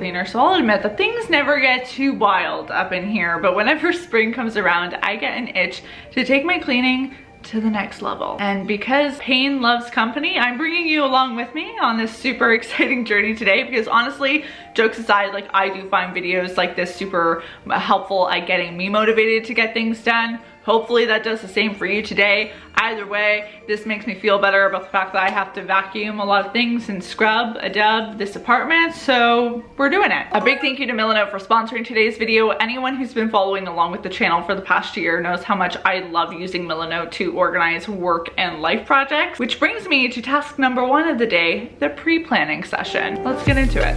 cleaner, so I'll admit that things never get too wild up in here, but whenever spring comes around, I get an itch to take my cleaning to the next level. And because pain loves company, I'm bringing you along with me on this super exciting journey today, because honestly, jokes aside, like, I do find videos like this super helpful at getting me motivated to get things done. Hopefully that does the same for you today. Either way, this makes me feel better about the fact that I have to vacuum a lot of things and scrub, adub this apartment, so we're doing it. A big thank you to Milanote for sponsoring today's video. Anyone who's been following along with the channel for the past year knows how much I love using Milanote to organize work and life projects, which brings me to task number 1 of the day, the pre-planning session. Let's get into it.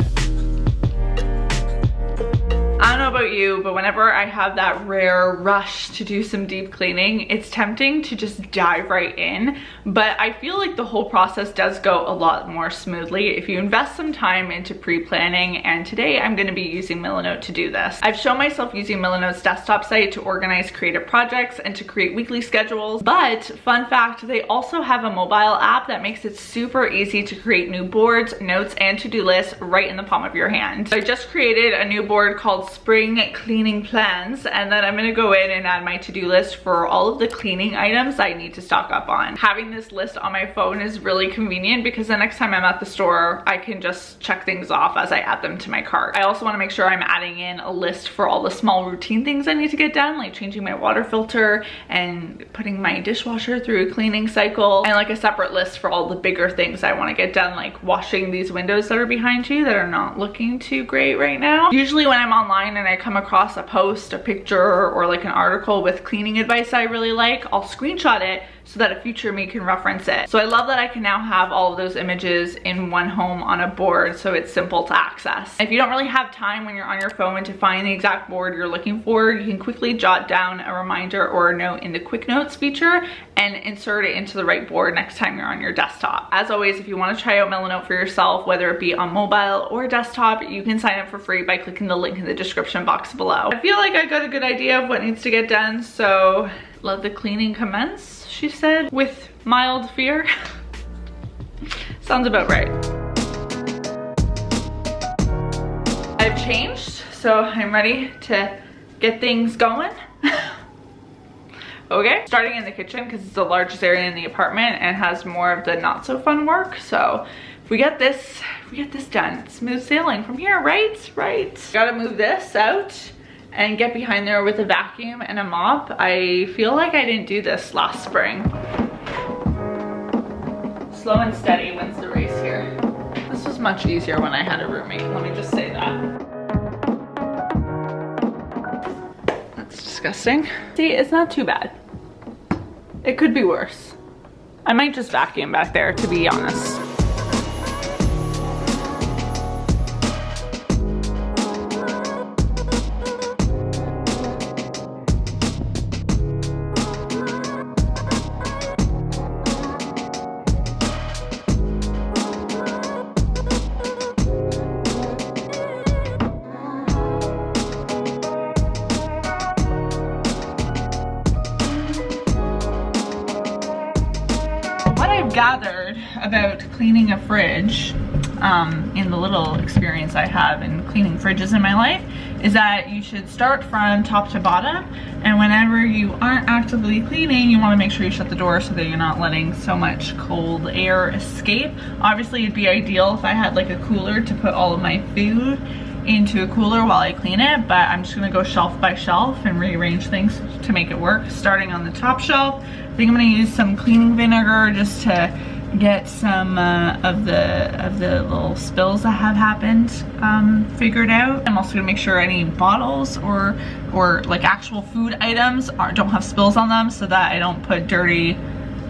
I don't know about you, but whenever I have that rare rush to do some deep cleaning, it's tempting to just dive right in. But I feel like the whole process does go a lot more smoothly if you invest some time into pre-planning, and today I'm going to be using Milanote to do this. I've shown myself using Milanote's desktop site to organize creative projects and to create weekly schedules, but fun fact, they also have a mobile app that makes it super easy to create new boards, notes, and to-do lists right in the palm of your hand. So I just created a new board called Spring Cleaning Plans, and then I'm gonna go in and add my to-do list for all of the cleaning items I need to stock up on. Having this list on my phone is really convenient because the next time I'm at the store, I can just check things off as I add them to my cart. I also want to make sure I'm adding in a list for all the small routine things I need to get done, like changing my water filter and putting my dishwasher through a cleaning cycle, and like a separate list for all the bigger things I want to get done, like washing these windows that are behind you that are not looking too great right now. Usually when I'm online and I come across a post, a picture, or like an article with cleaning advice I really like, I'll screenshot it so that a future me can reference it. So I love that I can now have all of those images in one home on a board, so it's simple to access. If you don't really have time when you're on your phone to find the exact board you're looking for, you can quickly jot down a reminder or a note in the quick notes feature and insert it into the right board next time you're on your desktop. As always, if you want to try out Milanote for yourself, whether it be on mobile or desktop, you can sign up for free by clicking the link in the description box below. I feel like I got a good idea of what needs to get done, so let the cleaning commence, she said, with mild fear. Sounds about right. I've changed, so I'm ready to get things going. Okay, starting in the kitchen because it's the largest area in the apartment and has more of the not so fun work. So if we get this done, smooth sailing from here, right? Gotta move this out and get behind there with a vacuum and a mop. I feel like I didn't do this last spring. Slow and steady wins the race here. This was much easier when I had a roommate, let me just say that. That's disgusting. See, it's not too bad. It could be worse. I might just vacuum back there, to be honest. Gathered about cleaning a fridge in the little experience I have in cleaning fridges in my life is that you should start from top to bottom, and whenever you aren't actively cleaning, you want to make sure you shut the door so that you're not letting so much cold air escape. Obviously it'd be ideal if I had like a cooler to put all of my food into a cooler while I clean it, but I'm just gonna go shelf by shelf and rearrange things to make it work. Starting on the top shelf, I think I'm gonna use some cleaning vinegar just to get some of the little spills that have happened figured out. I'm also gonna make sure any bottles or like actual food items don't have spills on them, so that I don't put dirty,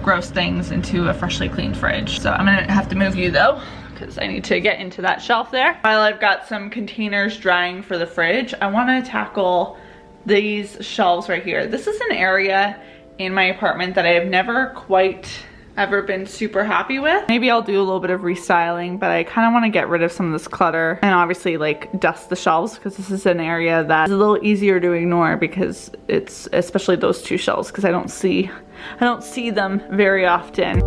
gross things into a freshly cleaned fridge. So I'm gonna have to move you though, because I need to get into that shelf there. While I've got some containers drying for the fridge, I want to tackle these shelves right here. This is an area in my apartment that I have never quite ever been super happy with. Maybe I'll do a little bit of restyling, but I kind of want to get rid of some of this clutter and obviously like dust the shelves, because this is an area that is a little easier to ignore, because it's especially those two shelves, because I don't see them very often.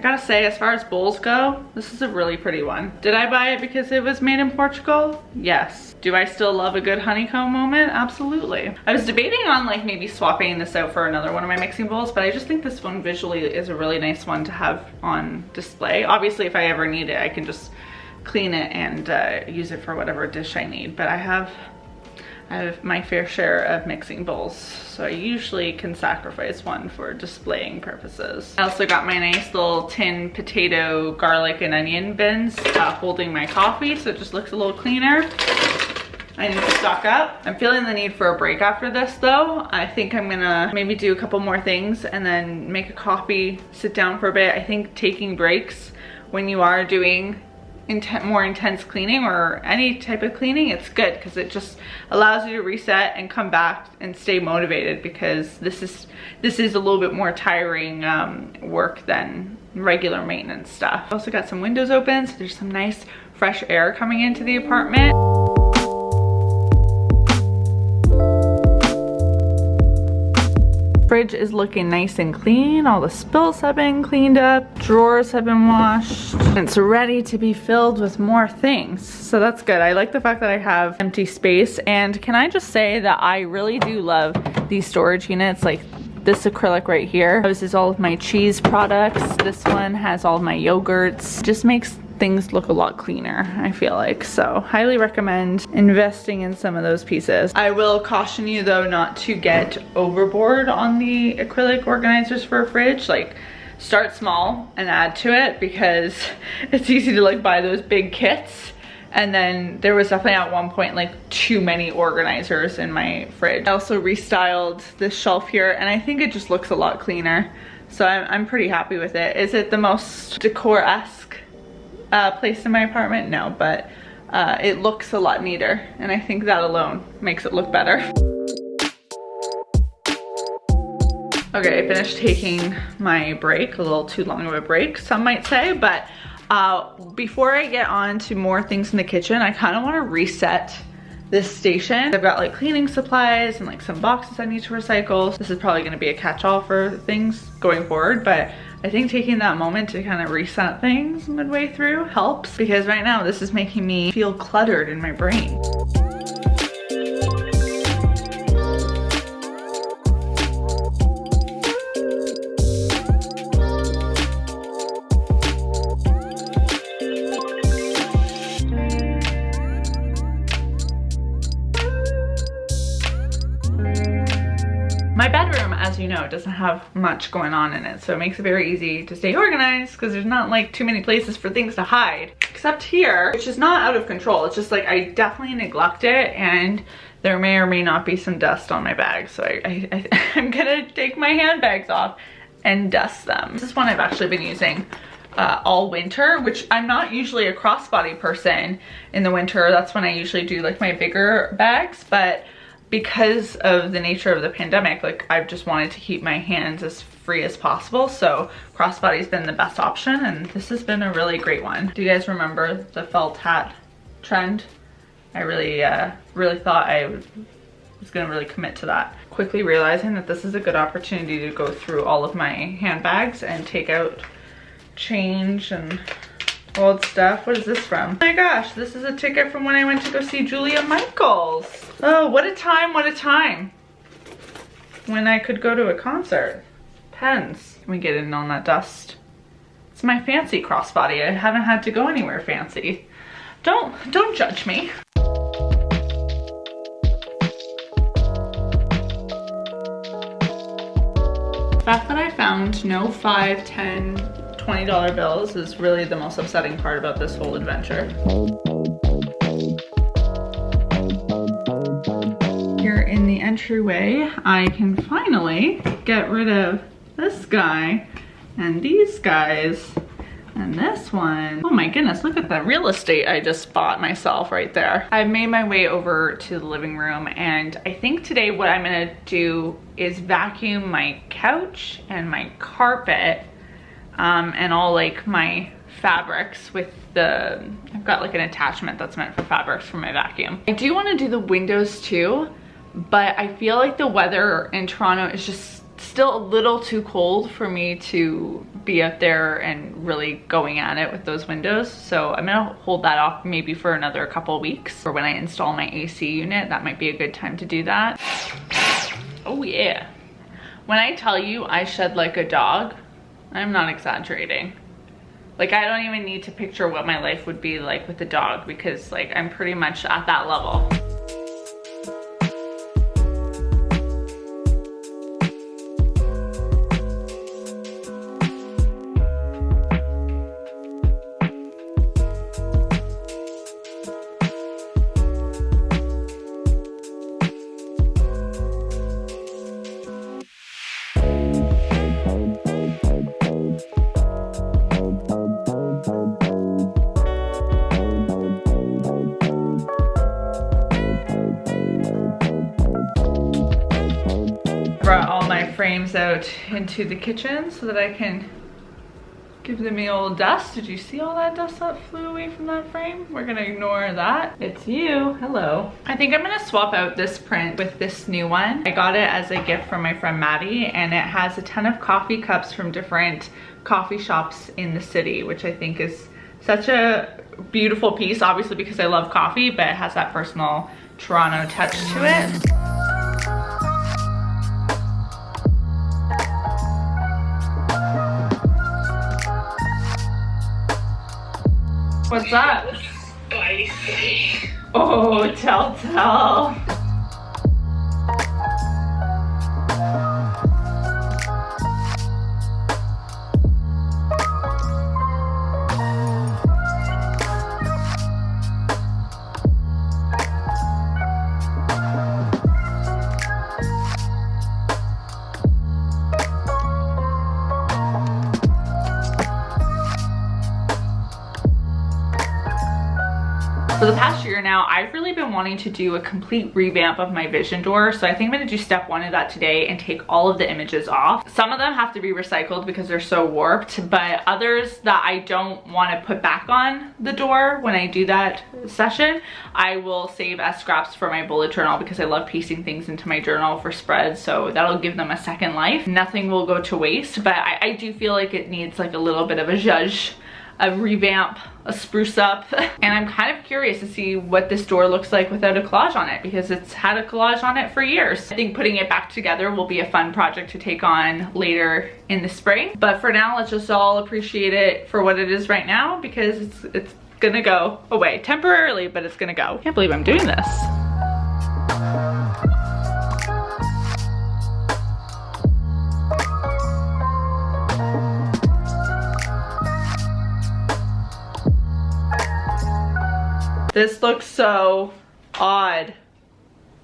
gotta say, as far as bowls go, this is a really pretty one. Did I buy it because it was made in Portugal? Yes. Do I still love a good honeycomb moment? Absolutely. I was debating on like maybe swapping this out for another one of my mixing bowls, but I just think this one visually is a really nice one to have on display. Obviously, if I ever need it, I can just clean it and use it for whatever dish I need, but I have my fair share of mixing bowls, so I usually can sacrifice one for displaying purposes. I also got my nice little tin potato, garlic, and onion bins holding my coffee, so it just looks a little cleaner. I need to stock up. I'm feeling the need for a break after this though. I think I'm gonna maybe do a couple more things and then make a coffee, sit down for a bit. I think taking breaks when you are doing more intense cleaning or any type of cleaning, it's good because it just allows you to reset and come back and stay motivated, because this is a little bit more tiring work than regular maintenance stuff. I also got some windows open, so there's some nice fresh air coming into the apartment. Fridge is looking nice and clean. All the spills have been cleaned up. Drawers have been washed. It's ready to be filled with more things. So that's good. I like the fact that I have empty space. And can I just say that I really do love these storage units, like this acrylic right here. This is all of my cheese products. This one has all of my yogurts. Just makes things look a lot cleaner, I feel like. So highly recommend investing in some of those pieces. I will caution you though not to get overboard on the acrylic organizers for a fridge. Like, start small and add to it, because it's easy to like buy those big kits. And then there was definitely at one point like too many organizers in my fridge. I also restyled this shelf here and I think it just looks a lot cleaner. So I'm pretty happy with it. Is it the most decor-esque place in my apartment? No, but it looks a lot neater, and I think that alone makes it look better. Okay, I finished taking my break, a little too long of a break, some might say, but before I get on to more things in the kitchen, I kind of want to reset this station. I've got like cleaning supplies and like some boxes I need to recycle. This is probably going to be a catch-all for things going forward, but I think taking that moment to kind of reset things midway through helps, because right now this is making me feel cluttered in my brain. My bedroom, as you know, doesn't have much going on in it, so it makes it very easy to stay organized because there's not like too many places for things to hide. Except here, which is not out of control. It's just like I definitely neglect it, and there may or may not be some dust on my bag. So I'm gonna take my handbags off and dust them. This is one I've actually been using all winter, which I'm not usually a crossbody person in the winter. That's when I usually do like my bigger bags, but because of the nature of the pandemic, like I've just wanted to keep my hands as free as possible. So crossbody's been the best option, and this has been a really great one. Do you guys remember the felt hat trend? I really thought I was gonna really commit to that. Quickly realizing that this is a good opportunity to go through all of my handbags and take out change and old stuff. What is this from? Oh my gosh, this is a ticket from when I went to go see Julia Michaels. Oh, what a time, what a time. When I could go to a concert. Pens. Can we get in on that dust? It's my fancy crossbody. I haven't had to go anywhere fancy. Don't judge me. The fact that I found no $5, $10, $20 bills is really the most upsetting part about this whole adventure. Here in the entryway, I can finally get rid of this guy and these guys and this one. Oh my goodness, look at the real estate I just bought myself right there. I've made my way over to the living room, and I think today what I'm gonna do is vacuum my couch and my carpet and all like my fabrics with I've got like an attachment that's meant for fabrics for my vacuum. I do want to do the windows too, but I feel like the weather in Toronto is just still a little too cold for me to be out there and really going at it with those windows. So I'm gonna hold that off maybe for another couple weeks, or when I install my AC unit, that might be a good time to do that. Oh yeah. When I tell you I shed like a dog, I'm not exaggerating. Like, I don't even need to picture what my life would be like with a dog, because like I'm pretty much at that level. Brought all my frames out into the kitchen so that I can give them the old dust. Did you see all that dust that flew away from that frame? We're gonna ignore that. It's you, hello. I think I'm gonna swap out this print with this new one. I got it as a gift from my friend Maddie, and it has a ton of coffee cups from different coffee shops in the city, which I think is such a beautiful piece, obviously because I love coffee, but it has that personal Toronto touch to it. What's that? Spicy. Oh, tell. For the past year now, I've really been wanting to do a complete revamp of my vision door. So I think I'm gonna do step one of that today and take all of the images off. Some of them have to be recycled because they're so warped, but others that I don't wanna put back on the door when I do that session, I will save as scraps for my bullet journal because I love piecing things into my journal for spreads. So that'll give them a second life. Nothing will go to waste, but I do feel like it needs like a little bit of a zhuzh, a revamp, a spruce up. And I'm kind of curious to see what this door looks like without a collage on it, because it's had a collage on it for years. I think putting it back together will be a fun project to take on later in the spring. But for now, let's just all appreciate it for what it is right now, because it's gonna go away temporarily, but it's gonna go. Can't believe I'm doing this. This looks so odd.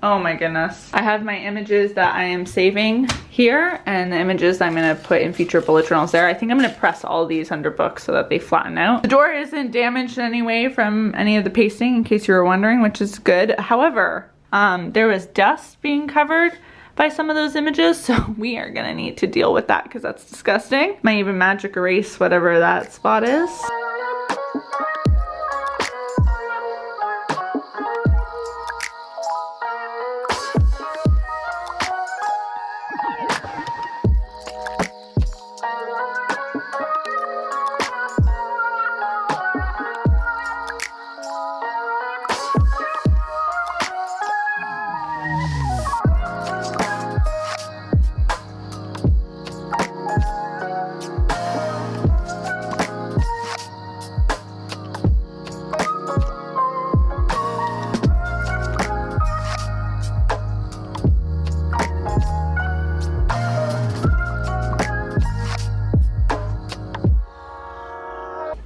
Oh my goodness. I have my images that I am saving here and the images I'm gonna put in future bullet journals there. I think I'm gonna press all these under books so that they flatten out. The door isn't damaged in any way from any of the pasting, in case you were wondering, which is good. However, there was dust being covered by some of those images, so we are gonna need to deal with that because that's disgusting. Might even magic erase whatever that spot is.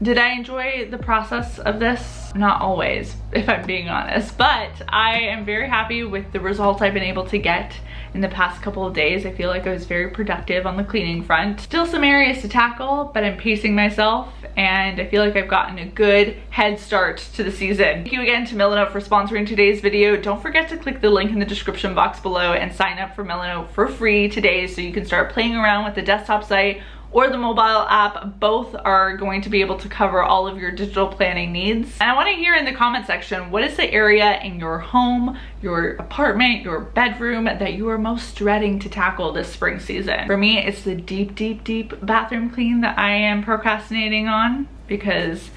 Did I enjoy the process of this? Not always, if I'm being honest, but I am very happy with the results I've been able to get in the past couple of days. I feel like I was very productive on the cleaning front. Still some areas to tackle, but I'm pacing myself and I feel like I've gotten a good head start to the season. Thank you again to Milanote for sponsoring today's video. Don't forget to click the link in the description box below and sign up for Milanote for free today so you can start playing around with the desktop site or the mobile app. Both are going to be able to cover all of your digital planning needs. And I want to hear in the comment section, what is the area in your home, your apartment, your bedroom that you are most dreading to tackle this spring season? For me, it's the deep bathroom clean that I am procrastinating on, because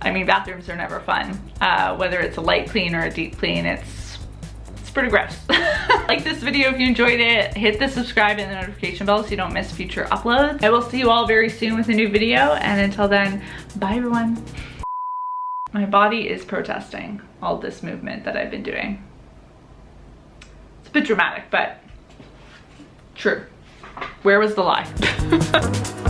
I mean, bathrooms are never fun. Whether it's a light clean or a deep clean, it's pretty gross. Like this video if you enjoyed it. Hit the subscribe and the notification bell so you don't miss future uploads. I will see you all very soon with a new video, and until then, bye everyone. My body is protesting all this movement that I've been doing. It's a bit dramatic, but true. Where was the lie?